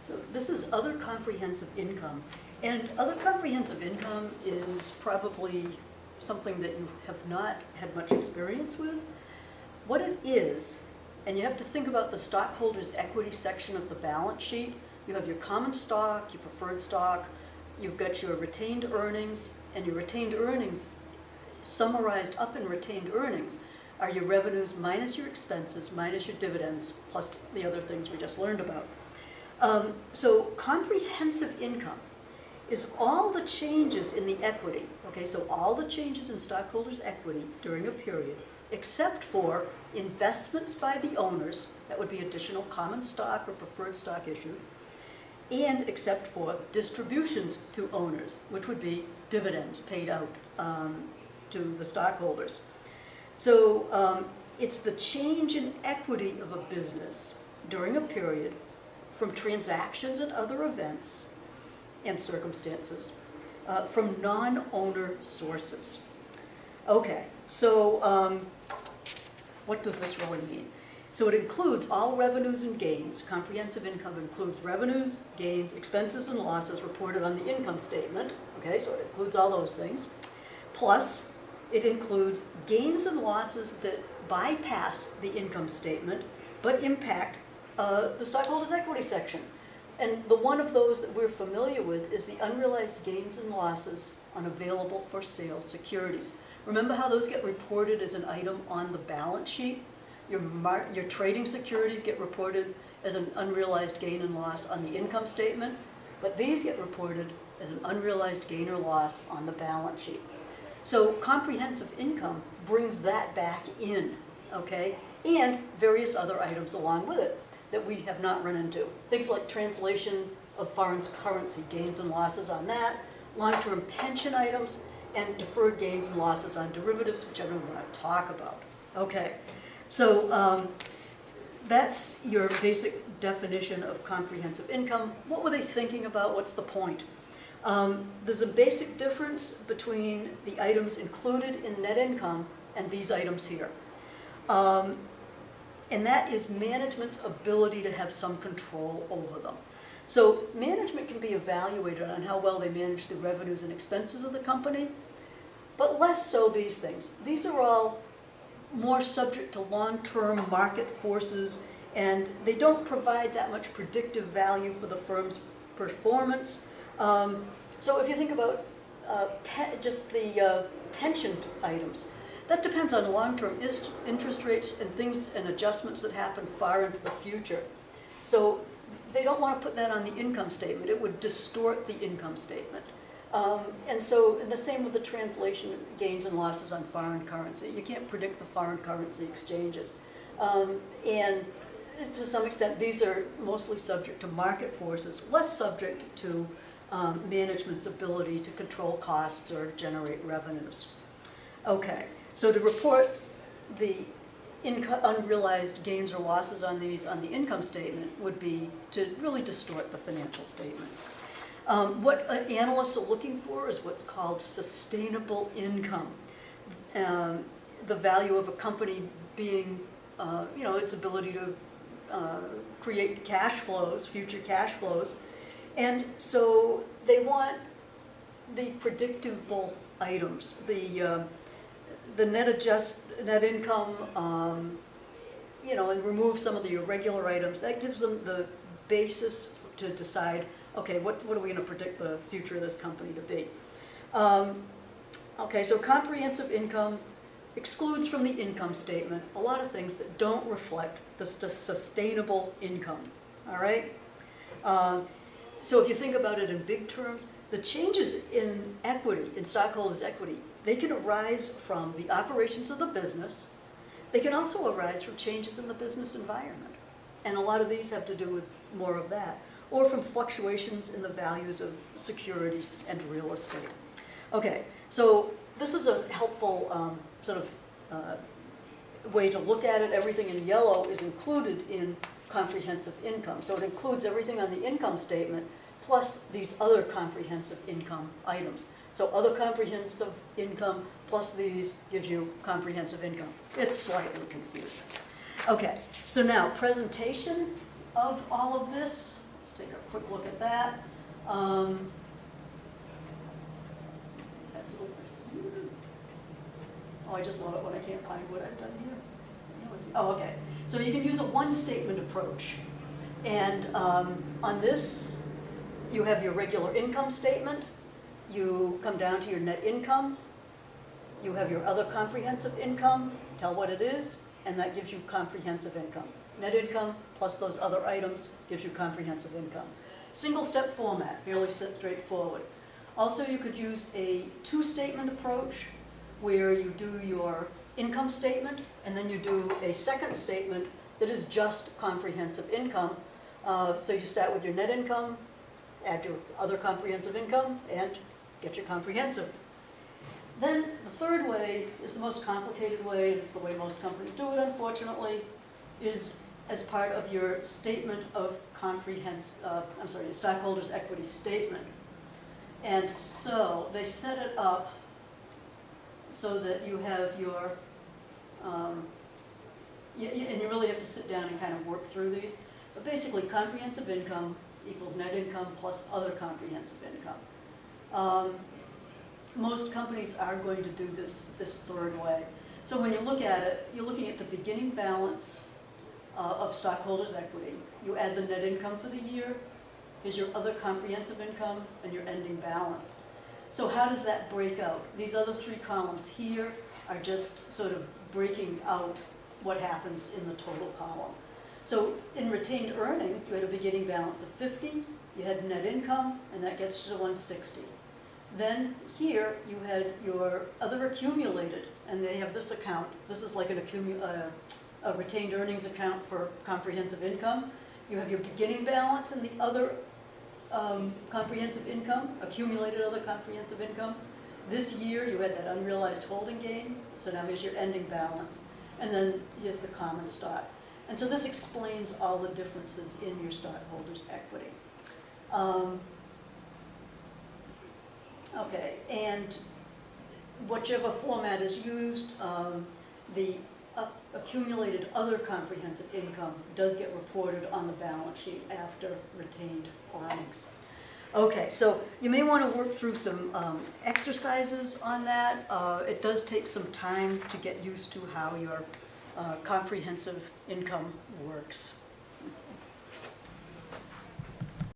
So this is other comprehensive income. And other comprehensive income is probably something that you have not had much experience with. What it is, and you have to think about the stockholders' equity section of the balance sheet. You have your common stock, your preferred stock, you've got your retained earnings, and your retained earnings, summarized up in retained earnings, are your revenues minus your expenses, minus your dividends, plus the other things we just learned about. So comprehensive income is all the changes in the equity, okay, so all the changes in stockholders' equity during a period, except for investments by the owners, that would be additional common stock or preferred stock issued, and except for distributions to owners, which would be dividends paid out to the stockholders. So it's the change in equity of a business during a period from transactions and other events and circumstances from non-owner sources. Okay, so what does this really mean? So it includes all revenues and gains. Comprehensive income includes revenues, gains, expenses, and losses reported on the income statement. Okay, so it includes all those things. Plus, it includes gains and losses that bypass the income statement but impact the stockholders' equity section. And the one of those that we're familiar with is the unrealized gains and losses on available for sale securities. Remember how those get reported as an item on the balance sheet? Your trading securities get reported as an unrealized gain and loss on the income statement, but these get reported as an unrealized gain or loss on the balance sheet. So comprehensive income brings that back in, okay? And various other items along with it that we have not run into. Things like translation of foreign currency, gains and losses on that, long-term pension items, and deferred gains and losses on derivatives, which I don't want to talk about. Okay, so that's your basic definition of comprehensive income. What were they thinking about? What's the point? There's a basic difference between the items included in net income and these items here. And that is management's ability to have some control over them. So management can be evaluated on how well they manage the revenues and expenses of the company, but less so these things. These are all more subject to long-term market forces, and they don't provide that much predictive value for the firm's performance. So if you think about just the pension items, that depends on long-term interest rates and things and adjustments that happen far into the future. So they don't want to put that on the income statement. It would distort the income statement. And the same with the translation gains and losses on foreign currency. You can't predict the foreign currency exchanges. And to some extent, these are mostly subject to market forces, less subject to management's ability to control costs or generate revenues. Okay, so to report the unrealized gains or losses on these on the income statement would be to really distort the financial statements. What analysts are looking for is what's called sustainable income. The value of a company being, its ability to create cash flows, future cash flows. And so they want the predictable items, the net income, and remove some of the irregular items. That gives them the basis to decide, okay, what are we going to predict the future of this company to be? Okay, so comprehensive income excludes from the income statement a lot of things that don't reflect the sustainable income, all right? So if you think about it in big terms, the changes in equity, in stockholders' equity, they can arise from the operations of the business. They can also arise from changes in the business environment. And a lot of these have to do with more of that. Or from fluctuations in the values of securities and real estate. Okay, so this is a helpful way to look at it. Everything in yellow is included in comprehensive income. So it includes everything on the income statement plus these other comprehensive income items. So other comprehensive income plus these gives you comprehensive income. It's slightly confusing. Okay, so now presentation of all of this. Let's take a quick look at that. That's over here. Oh, I just love it when I can't find what I've done here. Oh, okay. So you can use a one-statement approach. And on this, you have your regular income statement. You come down to your net income. You have your other comprehensive income, tell what it is, and that gives you comprehensive income. Net income plus those other items gives you comprehensive income. Single-step format, fairly straightforward. Also, you could use a two-statement approach where you do your income statement and then you do a second statement that is just comprehensive income. So you start with your net income, add your other comprehensive income, and get your comprehensive. Then the third way is the most complicated way, and it's the way most companies do it, unfortunately, is as part of your statement of your stockholders' equity statement. And so they set it up so that you have your, and you really have to sit down and kind of work through these. But basically, comprehensive income equals net income plus other comprehensive income. Most companies are going to do this third way. So when you look at it, you're looking at the beginning balance of stockholders' equity. You add the net income for the year, here's your other comprehensive income, and your ending balance. So how does that break out? These other three columns here are just sort of breaking out what happens in the total column. So in retained earnings, you had a beginning balance of 50, you had net income, and that gets you to 160. Then here you had your other accumulated, and they have this account. This is like a retained earnings account for comprehensive income. You have your beginning balance and the other comprehensive income, accumulated other comprehensive income. This year you had that unrealized holding gain, so now here's your ending balance. And then here's the common stock. And so this explains all the differences in your stockholders' equity. Okay, and whichever format is used, the accumulated other comprehensive income does get reported on the balance sheet after retained earnings. Okay, so you may want to work through some exercises on that. It does take some time to get used to how your comprehensive income works.